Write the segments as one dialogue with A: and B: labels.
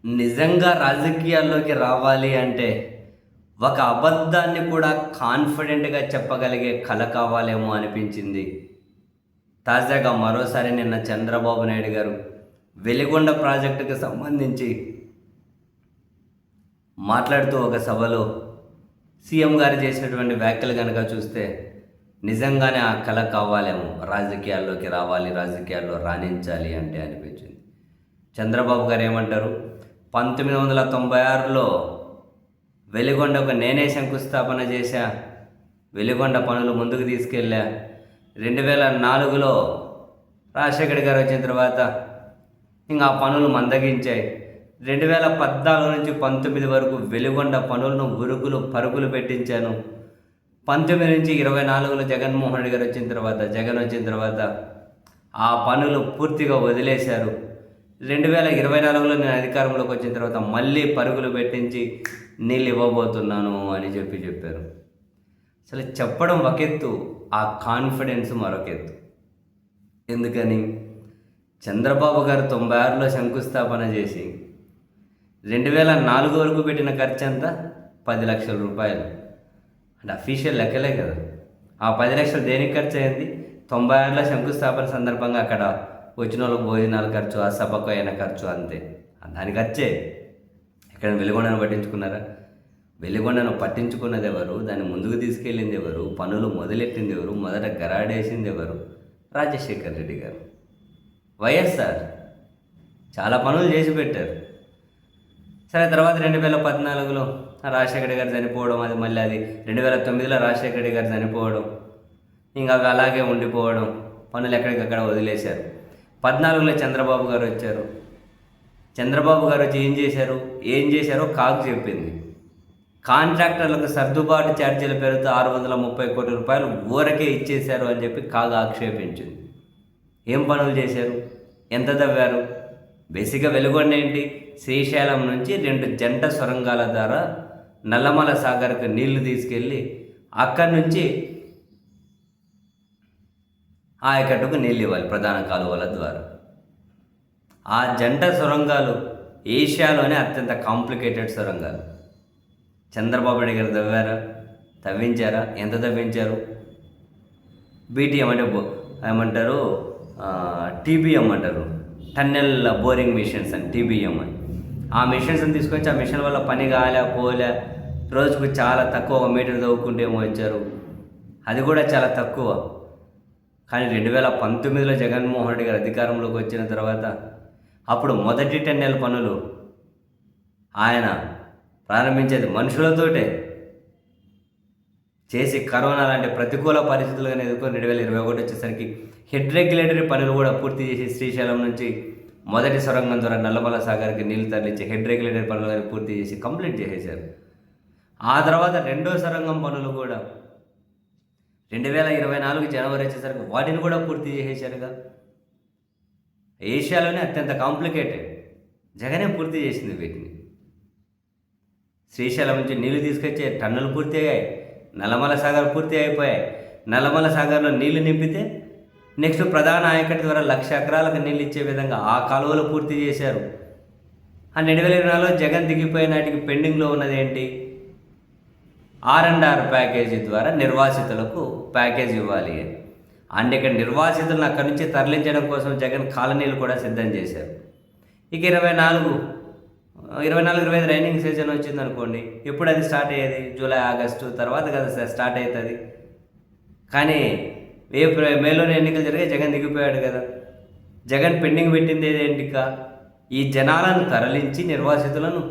A: నిజంగా రాజకీయాల్లోకి రావాలి అంటే ఒక అబద్ధాన్ని కూడా కాన్ఫిడెంట్‌గా చెప్పగలిగే కళ కావాలేమో అనిపించింది. తాజాగా మరోసారి నిన్న చంద్రబాబు నాయుడు గారు వెలిగొండ ప్రాజెక్టుకు సంబంధించి మాట్లాడుతూ ఒక సభలో సీఎం గారు చేసినటువంటి వ్యాఖ్యలు గనక చూస్తే నిజంగానే ఆ కళ కావాలేమో, రాజకీయాల్లోకి రావాలి, రాజకీయాల్లో రాణించాలి అంటే అనిపించింది. చంద్రబాబు గారు ఏమంటారు? 1996లో వెలిగొండకు నేనే శంకుస్థాపన చేశా, వెలిగొండ పనులు ముందుకు తీసుకెళ్ళా. 2004లో రాజశేఖర గారు వచ్చిన తర్వాత ఇంకా ఆ పనులు మందగించాయి. 2014 నుంచి 19 వరకు వెలిగొండ పనులను ఉరుకులు పరుగులు పెట్టించాను. 19 నుంచి 24లో జగన్మోహన్ రెడ్డి గారు జగన్ వచ్చిన తర్వాత ఆ పనులు పూర్తిగా వదిలేశారు. 2024లో నేను అధికారంలోకి వచ్చిన తర్వాత మళ్ళీ పరుగులు పెట్టించి నీళ్ళు ఇవ్వబోతున్నాను అని చెప్పారు. అసలు చెప్పడం ఒక ఎత్తు, ఆ కాన్ఫిడెన్స్ మరొక ఎత్తు. ఎందుకని? చంద్రబాబు గారు 96లో శంకుస్థాపన చేసి 2004 వరకు పెట్టిన ఖర్చు ఎంత? 10 లక్షల రూపాయలు. అంటే అఫీషియల్ లెక్కలే కదా. ఆ 10 లక్షలు దేనికి ఖర్చు అయింది? 96లో శంకుస్థాపన సందర్భంగా అక్కడ వచ్చిన వాళ్ళకి భోజనాల ఖర్చు, ఆ సభకు అయిన ఖర్చు, అంతే. దాని ఖర్చే. ఇక్కడ వెలిగొండను పట్టించుకున్నారా? వెలిగొండను పట్టించుకున్నది ఎవరు? దాన్ని ముందుకు తీసుకెళ్ళింది ఎవరు? పనులు మొదలెట్టింది ఎవరు? మొదట గరాడేసింది ఎవరు? రాజశేఖర్ రెడ్డి గారు. వైఎస్ఆర్ చాలా పనులు చేసి పెట్టారు. సరే, తర్వాత 2014లో రాజశేఖర గారు చనిపోవడం, అది మళ్ళీ 2009లో రాజశేఖర రెడ్డి గారు చనిపోవడం, ఇంకా అవి అలాగే ఉండిపోవడం, పనులు ఎక్కడికక్కడ వదిలేశారు. 14లో చంద్రబాబు గారు వచ్చారు. చంద్రబాబు గారు వచ్చి ఏం చేశారో కాగ్ చెప్పింది. కాంట్రాక్టర్లకు సర్దుబాటు ఛార్జీల పేరుతో 630 కోట్ల రూపాయలు ఊరకే ఇచ్చేశారు అని చెప్పి కాగ్ ఆక్షేపించింది. ఏం పనులు చేశారు? ఎంత తవ్వారు? బేసిక్గా వెలుగొండ ఏంటి? శ్రీశైలం నుంచి 2 జంట సొరంగాల ద్వారా నల్లమల సాగర్కు నీళ్లు తీసుకెళ్ళి అక్కడి నుంచి ఆయకట్టుకు నీళ్ళు ఇవ్వాలి ప్రధాన కాలువల ద్వారా. ఆ జంట సొరంగాలు ఏషియాలోనే అత్యంత కాంప్లికేటెడ్ సొరంగాలు. చంద్రబాబు నాయుడు గారు తవ్వించారా? ఎంత తవ్వించారు? బీటీఎం అంటే ఏమంటారు, టీబీఎం అంటారు, టన్నెల్ బోరింగ్ మిషన్స్ అని, టీబీఎం అని. ఆ మిషన్స్ని తీసుకొచ్చి ఆ మిషన్ వల్ల పని పోలే, రోజుకు చాలా తక్కువ 1 మీటర్ తవ్వుకుంటే ఏమో వచ్చారు. అది కూడా చాలా తక్కువ. కానీ 2019లో జగన్మోహన్ రెడ్డి గారు అధికారంలోకి వచ్చిన తర్వాత అప్పుడు మొదటి టన్నెల్ పనులు ఆయన ప్రారంభించేది మనుషులతోటే చేసి, కరోనా లాంటి ప్రతికూల పరిస్థితులను ఎదుర్కొని 2021 వచ్చేసరికి హెడ్ రెగ్యులేటరీ పనులు కూడా పూర్తి చేసి శ్రీశైలం నుంచి మొదటి సొరంగం ద్వారా నల్లమల సాగర్కి నీళ్లు తరలించి హెడ్ రెగ్యులేటరీ పనులు కానీ పూర్తి చేసి కంప్లీట్ చేసేశారు. ఆ తర్వాత రెండో సొరంగం పనులు కూడా 2024 జనవరి వచ్చేసరికి వాటిని కూడా పూర్తి చేసేశారుగా. ఏషియాలోనే అత్యంత కాంప్లికేటెడ్. జగనే పూర్తి చేసింది వీటిని. శ్రీశైలం నుంచి నీళ్లు తీసుకొచ్చే టన్నులు పూర్తి అయ్యాయి. నల్లమల సాగర్ పూర్తి అయిపోయాయి. నల్లమల సాగర్లో నీళ్లు నింపితే నెక్స్ట్ ప్రధాన ఆయకట్టు ద్వారా 1,00,000 ఎకరాలకు నీళ్ళు ఇచ్చే విధంగా ఆ కాలువలు పూర్తి చేశారు. ఆ 2024లో జగన్ దిగిపోయే నాటికి పెండింగ్లో ఉన్నది ఏంటి? R&R ప్యాకేజీ ద్వారా నిర్వాసితులకు ప్యాకేజ్ ఇవ్వాలి. అండ్ ఇక్కడ నిర్వాసితులను అక్కడి నుంచి తరలించడం కోసం జగన్ కాలనీలు కూడా సిద్ధం చేశారు. ఇక 24-25 రైనింగ్ సీజన్ వచ్చింది అనుకోండి, ఎప్పుడు అది స్టార్ట్ అయ్యేది? జూలై ఆగస్టు తర్వాత కదా స్టార్ట్ అవుతుంది. కానీ మేలోనే ఎన్నికలు జరిగాయి, జగన్ దిగిపోయాడు కదా. జగన్ పెండింగ్ పెట్టింది ఏదేంటి? ఈ జనాలను తరలించి నిర్వాసితులను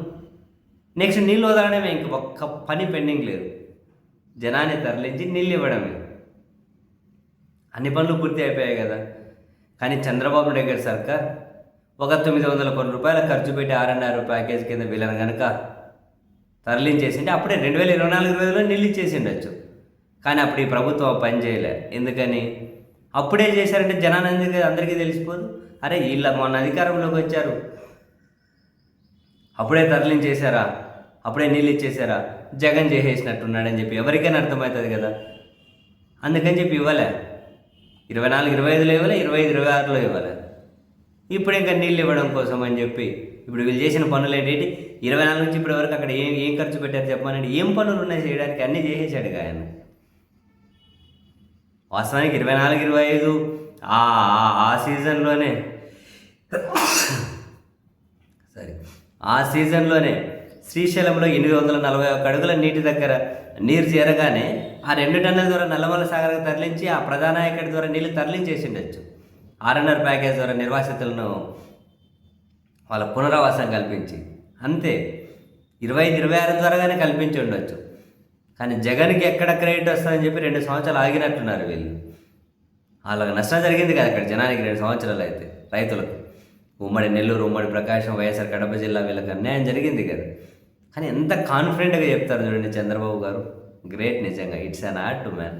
A: నెక్స్ట్ నీళ్ళు వదలడమే. ఇంక ఒక్క పని పెండింగ్ లేదు. జనాన్ని తరలించి నీళ్ళు ఇవ్వడమే. అన్ని పనులు పూర్తి అయిపోయాయి కదా. కానీ చంద్రబాబు నాయుడు గారి సర్కార్ ఒక 900 కోట్ల రూపాయల ఖర్చు పెట్టి R&R ప్యాకేజ్ కింద వీళ్ళని కనుక తరలించేసింటే అప్పుడే 2024-25లో నీళ్ళు ఇచ్చేసిండొచ్చు. కానీ అప్పుడు ఈ ప్రభుత్వం పని చేయలే. ఎందుకని? అప్పుడే చేశారంటే జనాన్ని అందరికీ తెలిసిపోదు. అరే వీళ్ళ మొన్న అధికారంలోకి వచ్చారు, అప్పుడే తరలించేశారా, అప్పుడే నీళ్ళు ఇచ్చేసారా, జగన్ చేసేసినట్టున్నాడని చెప్పి ఎవరికైనా అర్థమవుతుంది కదా. అందుకని చెప్పి ఇవ్వలే. 24-25లో ఇవ్వలే, 25-26లో ఇవ్వలే. ఇప్పుడు ఇంకా నీళ్ళు ఇవ్వడం కోసం అని చెప్పి ఇప్పుడు వీళ్ళు చేసిన పనులు ఏంటి 24 నుంచి ఇప్పటి వరకు అక్కడ ఏం ఖర్చు పెట్టారు చెప్పానండి. ఏం పనులు ఉన్నాయి చేయడానికి, అన్నీ చేసేసాడు ఆయన. వాస్తవానికి 24, 25 ఆ సీజన్లోనే ఆ సీజన్లోనే శ్రీశైలంలో 841 అడుగుల నీటి దగ్గర నీరు చేరగానే ఆ 2 టన్నుల ద్వారా నల్లమల సాగర్కు తరలించి ఆ ప్రధానాయకటి ద్వారా నీళ్లు తరలించేసిండొచ్చు. ఆర్ఎన్ఆర్ ప్యాకేజ్ ద్వారా నిర్వాసితులను వాళ్ళ పునరావాసం కల్పించి, అంతే 25-26 ద్వారాగానే కల్పించి ఉండొచ్చు. కానీ జగన్కి ఎక్కడ క్రెడిట్ వస్తుందని చెప్పి 2 సంవత్సరాలు ఆగినట్టున్నారు వీళ్ళు. వాళ్ళకి నష్టం జరిగింది కదా అక్కడ జనానికి 2 సంవత్సరాలు అయితే, రైతులకు ఉమ్మడి నెల్లూరు, ఉమ్మడి ప్రకాశం, వైఎస్ఆర్ కడప జిల్లా వీళ్ళకి అన్యాయం జరిగింది కదా. కానీ ఎంత కాన్ఫిడెంట్గా చెప్తారు చూడండి చంద్రబాబు గారు. గ్రేట్ నిజంగా. It's an art man.